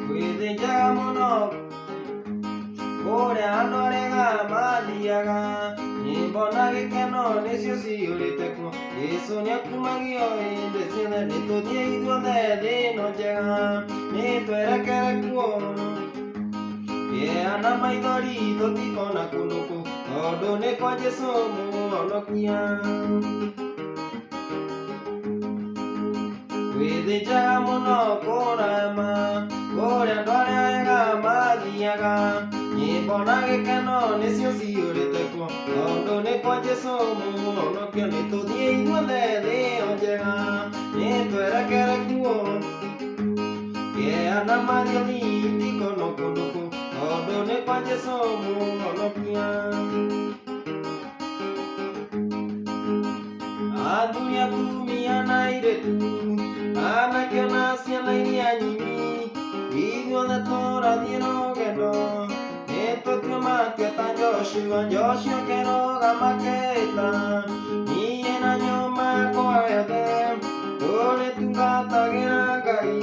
Kwithĩnjaga mũno kũrĩa andũ arega mathiaga, nyĩmbo na gĩkeno nĩcio ciyũrĩte kuo. Jesũ nĩakumagio hĩndĩ ciothe, nĩtũthiĩ ithuothe thĩ ĩno njega, nĩtwerekere kuo. Kĩeha na maithori tũtikona kũndũ kũu, tondũ nĩ kwa Jesũ mũhonokia. Kwithĩnjaga mũno kũrama kũrĩa andũ arĩa ega mathiaga, nyĩmbo na gĩkeno nĩcio ciyũrĩte kuo, tondũ nĩ kwa Jesũ mũhonokia. Nĩtũthiĩ ithuothe thĩ ĩyo njega, nĩtwerekere kuo. Kĩeha na maithori tũtikona kũndũ kũu, tondũ nĩ kwa Jesũ mũhonokia. Athuri, atumia na airĩtu, anake ona ciana iria nyinyi, ithuothe tũrathiĩ rũgendo, nĩtũtua matua ta Joshua. Joshua akĩrũgama akĩĩta, niĩ na nyũmba yakwa yothe tũrĩtungatagĩra Ngai.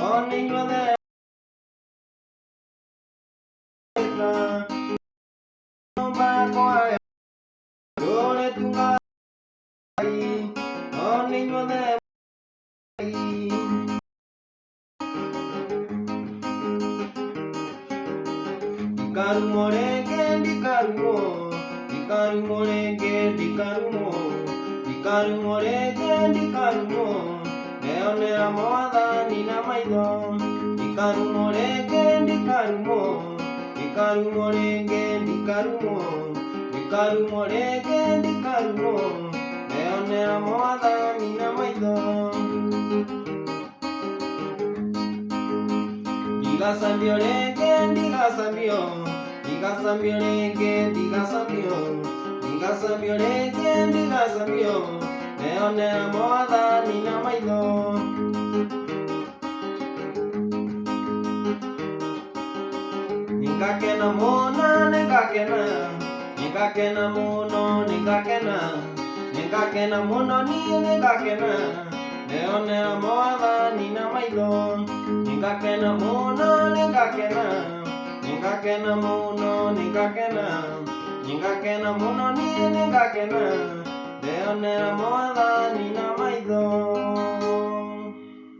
Ona inyuothe nyũmba yakwa tũrĩtungatagĩra Ngai. Ona inyuothe ndikarumo rĩngĩ, ndikarumo, ndikarumo rĩngĩ, ndikarumo, ndikarumo rĩngĩ, ndikarumo, ndeyonera Mwathani na maitho. Ndikarumo rĩngĩ, ndikarumo, ndikarumo rĩngĩ, ndikarumo, ndikarumo rĩngĩ, ndikarumo, ndeyonera Mwathani na maitho. Ndigasambio rĩngĩ, ndigasambio, ndigasambio rĩngĩ, ndigasambio, ndigasambio rĩngĩ, ndigasambio, ndeyonera Mwathani na maitho. Nĩngakena mũno, nĩngakena, nĩngakena mũno, nĩngakena, nĩngakena mũno, niĩ nĩngakena, ndeyonera Mwathani na maitho. Nĩngakena mũno, nĩngakena, nĩngakena mũno, nĩngakena, nĩngakena mũno, niĩ nĩngakena, ndeyonera Mwathani na maitho.